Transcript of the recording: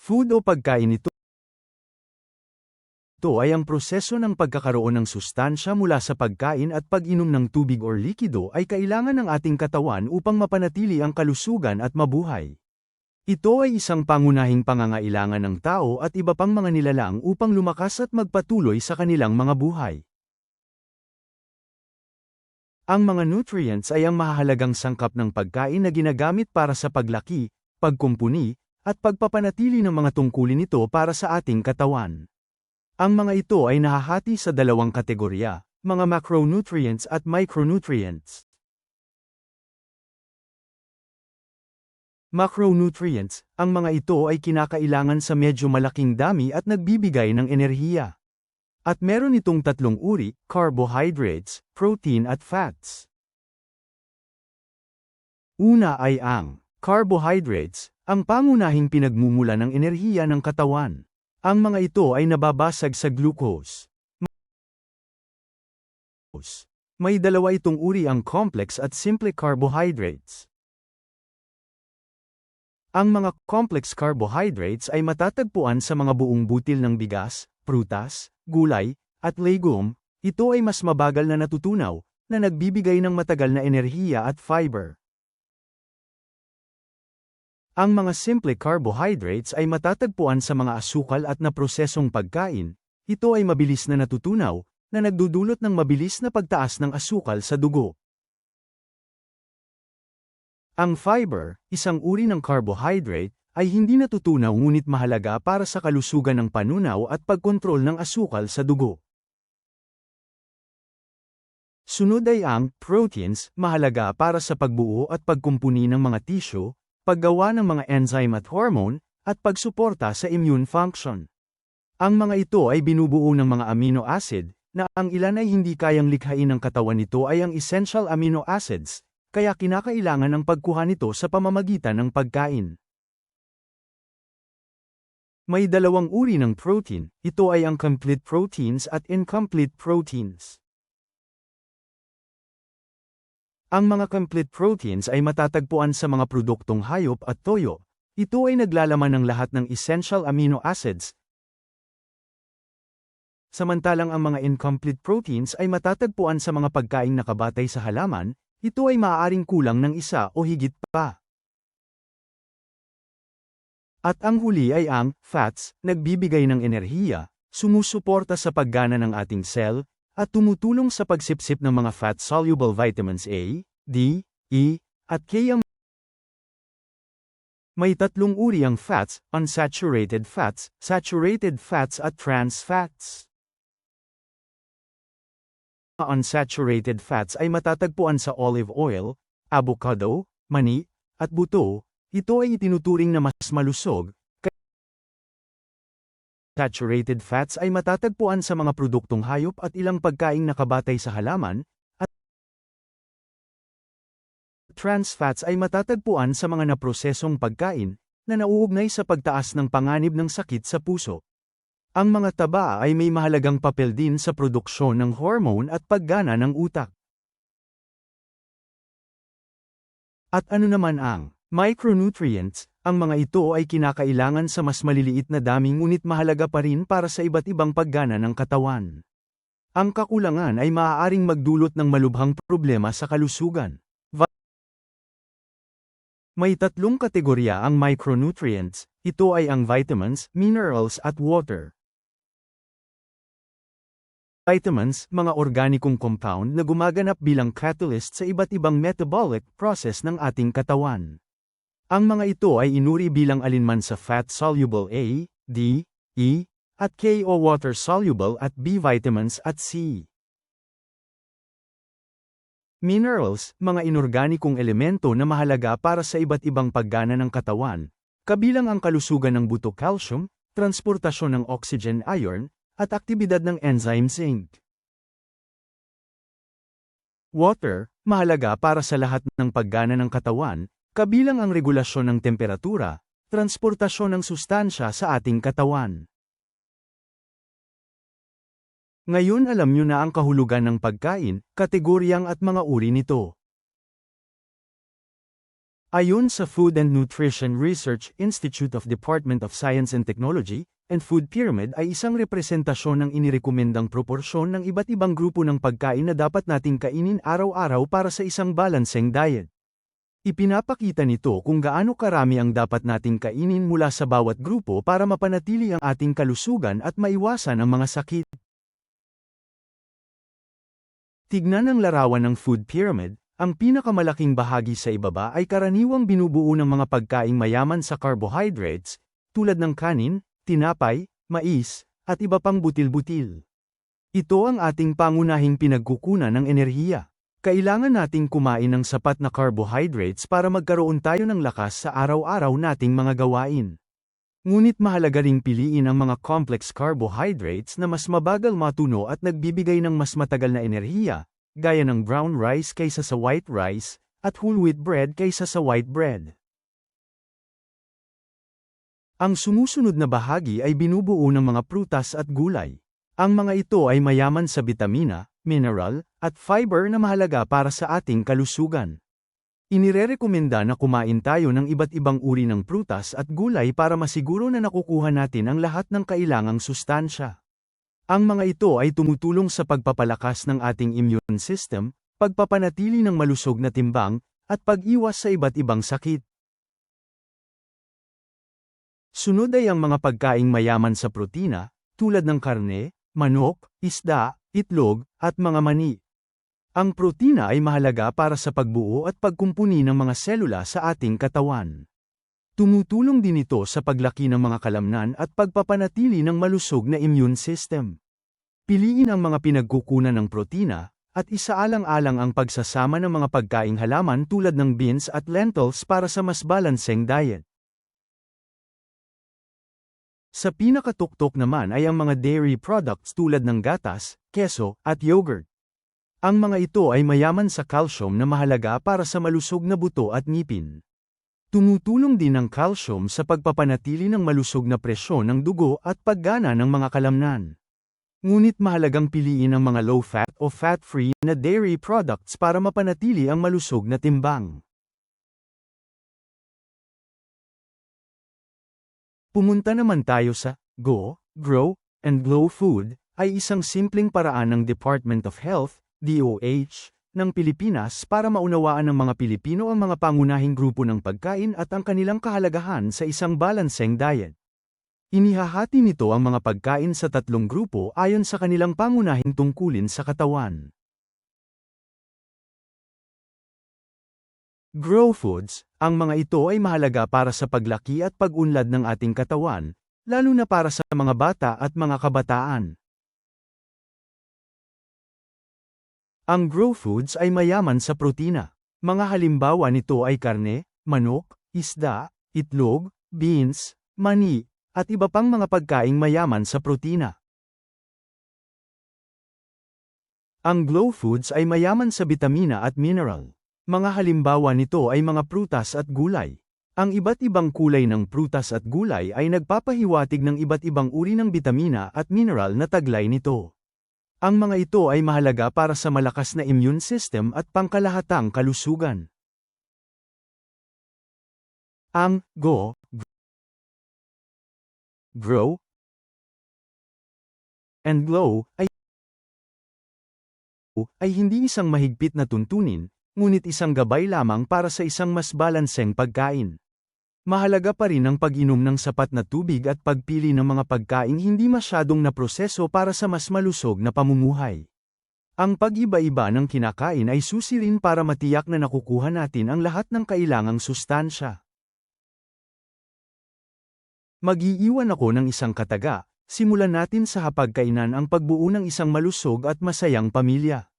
Food o pagkain ito ay ang proseso ng pagkakaroon ng sustansya mula sa pagkain at pag-inom ng tubig or likido ay kailangan ng ating katawan upang mapanatili ang kalusugan at mabuhay. Ito ay isang pangunahing pangangailangan ng tao at iba pang mga nilalang upang lumakas at magpatuloy sa kanilang mga buhay. Ang mga nutrients ay ang mahahalagang sangkap ng pagkain na ginagamit para sa paglaki, pagkumpuni, at pagpapanatili ng mga tungkulin nito para sa ating katawan. Ang mga ito ay nahahati sa dalawang kategorya, mga macronutrients at micronutrients. Macronutrients, ang mga ito ay kinakailangan sa medyo malaking dami at nagbibigay ng enerhiya. At meron itong tatlong uri, carbohydrates, protein at fats. Una ay ang carbohydrates, ang pangunahing pinagmumula ng enerhiya ng katawan. Ang mga ito ay nababasag sa glucose. May dalawa itong uri, ang complex at simple carbohydrates. Ang mga complex carbohydrates ay matatagpuan sa mga buong butil ng bigas, prutas, gulay, at legume. Ito ay mas mabagal na natutunaw, na nagbibigay ng matagal na enerhiya at fiber. Ang mga simple carbohydrates ay matatagpuan sa mga asukal at naprosesong pagkain. Ito ay mabilis na natutunaw, na nagdudulot ng mabilis na pagtaas ng asukal sa dugo. Ang fiber, isang uri ng carbohydrate, ay hindi natutunaw ngunit mahalaga para sa kalusugan ng panunaw at pagkontrol ng asukal sa dugo. Sunod ay ang proteins, mahalaga para sa pagbuo at pagkumpuni ng mga tissue, paggawa ng mga enzyme at hormone, at pagsuporta sa immune function. Ang mga ito ay binubuo ng mga amino acid, na ang ilan ay hindi kayang likhain ng katawan nito ay ang essential amino acids, kaya kinakailangan ng pagkuha nito sa pamamagitan ng pagkain. May dalawang uri ng protein, ito ay ang complete proteins at incomplete proteins. Ang mga complete proteins ay matatagpuan sa mga produktong hayop at toyo. Ito ay naglalaman ng lahat ng essential amino acids. Samantalang ang mga incomplete proteins ay matatagpuan sa mga pagkaing nakabatay sa halaman. Ito ay maaaring kulang ng isa o higit pa. At ang huli ay ang fats, nagbibigay ng enerhiya, sumusuporta sa paggana ng ating cell, at tumutulong sa pagsipsip ng mga fat-soluble vitamins A, D, E, at K. May tatlong uri ang fats, unsaturated fats, saturated fats at trans fats. Ang unsaturated fats ay matatagpuan sa olive oil, avocado, mani, at buto. Ito ay itinuturing na mas malusog. Saturated fats ay matatagpuan sa mga produktong hayop at ilang pagkaing nakabatay sa halaman, at trans fats ay matatagpuan sa mga naprosesong pagkain, na nauugnay sa pagtaas ng panganib ng sakit sa puso. Ang mga taba ay may mahalagang papel din sa produksyon ng hormone at paggana ng utak. At ano naman ang micronutrients? Ang mga ito ay kinakailangan sa mas maliliit na dami ngunit mahalaga pa rin para sa iba't ibang paggana ng katawan. Ang kakulangan ay maaaring magdulot ng malubhang problema sa kalusugan. May tatlong kategorya ang micronutrients. Ito ay ang vitamins, minerals at water. Vitamins, mga organikong compound na gumaganap bilang catalyst sa iba't ibang metabolic process ng ating katawan. Ang mga ito ay inuri bilang alinman sa fat-soluble A, D, E, at K o water-soluble at B vitamins at C. Minerals, mga inorganikong elemento na mahalaga para sa iba't ibang paggana ng katawan, kabilang ang kalusugan ng buto, calcium, transportasyon ng oxygen, iron, at aktibidad ng enzyme zinc. Water, mahalaga para sa lahat ng paggana ng katawan, kabilang ang regulasyon ng temperatura, transportasyon ng sustansya sa ating katawan. Ngayon alam nyo na ang kahulugan ng pagkain, kategoryang at mga uri nito. Ayon sa Food and Nutrition Research Institute of Department of Science and Technology, and Food Pyramid ay isang representasyon ng inirekomendang proporsyon ng iba't ibang grupo ng pagkain na dapat nating kainin araw-araw para sa isang balanseng diet. Ipinapakita nito kung gaano karami ang dapat nating kainin mula sa bawat grupo para mapanatili ang ating kalusugan at maiwasan ang mga sakit. Tignan ang larawan ng Food Pyramid. Ang pinakamalaking bahagi sa ibaba ay karaniwang binubuo ng mga pagkaing mayaman sa carbohydrates, tulad ng kanin, tinapay, mais, at iba pang butil-butil. Ito ang ating pangunahing pinagkukunan ng enerhiya. Kailangan nating kumain ng sapat na carbohydrates para magkaroon tayo ng lakas sa araw-araw nating mga gawain. Ngunit mahalaga ring piliin ang mga complex carbohydrates na mas mabagal matuno at nagbibigay ng mas matagal na enerhiya, gaya ng brown rice kaysa sa white rice, at whole wheat bread kaysa sa white bread. Ang sumusunod na bahagi ay binubuo ng mga prutas at gulay. Ang mga ito ay mayaman sa bitamina, mineral, at fiber na mahalaga para sa ating kalusugan. Inirerekomenda na kumain tayo ng iba't ibang uri ng prutas at gulay para masiguro na nakukuha natin ang lahat ng kailangang sustansya. Ang mga ito ay tumutulong sa pagpapalakas ng ating immune system, pagpapanatili ng malusog na timbang, at pag-iwas sa iba't ibang sakit. Sunod ay ang mga pagkaing mayaman sa protina, tulad ng karne, manok, isda, itlog, at mga mani. Ang protina ay mahalaga para sa pagbuo at pagkumpuni ng mga selula sa ating katawan. Tumutulong din ito sa paglaki ng mga kalamnan at pagpapanatili ng malusog na immune system. Piliin ang mga pinagkukunan ng protina, at isaalang-alang ang pagsasama ng mga pagkaing halaman tulad ng beans at lentils para sa mas balanseng diet. Sa pinakatuktok naman ay ang mga dairy products tulad ng gatas, keso, at yogurt. Ang mga ito ay mayaman sa calcium na mahalaga para sa malusog na buto at ngipin. Tumutulong din ang calcium sa pagpapanatili ng malusog na presyon ng dugo at paggana ng mga kalamnan. Ngunit mahalagang piliin ang mga low-fat o fat-free na dairy products para mapanatili ang malusog na timbang. Pumunta naman tayo sa Go, Grow, and Glow Food, ay isang simpleng paraan ng Department of Health, DOH, ng Pilipinas para maunawaan ng mga Pilipino ang mga pangunahing grupo ng pagkain at ang kanilang kahalagahan sa isang balanseng diet. Inihahati nito ang mga pagkain sa tatlong grupo ayon sa kanilang pangunahing tungkulin sa katawan. Grow foods, ang mga ito ay mahalaga para sa paglaki at pag-unlad ng ating katawan, lalo na para sa mga bata at mga kabataan. Ang grow foods ay mayaman sa protina. Mga halimbawa nito ay karne, manok, isda, itlog, beans, mani, at iba pang mga pagkaing mayaman sa protina. Ang glow foods ay mayaman sa bitamina at mineral. Mga halimbawa nito ay mga prutas at gulay. Ang iba't ibang kulay ng prutas at gulay ay nagpapahiwatig ng iba't ibang uri ng bitamina at mineral na taglay nito. Ang mga ito ay mahalaga para sa malakas na immune system at pangkalahatang kalusugan. Ang Go, Grow, and Glow ay hindi isang mahigpit na tuntunin, ngunit isang gabay lamang para sa isang mas balanseng pagkain. Mahalaga pa rin ang pag-inom ng sapat na tubig at pagpili ng mga pagkaing hindi masyadong naproseso para sa mas malusog na pamumuhay. Ang pag-iba-iba ng kinakain ay susi rin para matiyak na nakukuha natin ang lahat ng kailangang sustansya. Mag-iiwan ako ng isang kataga, simulan natin sa hapagkainan ang pagbuo ng isang malusog at masayang pamilya.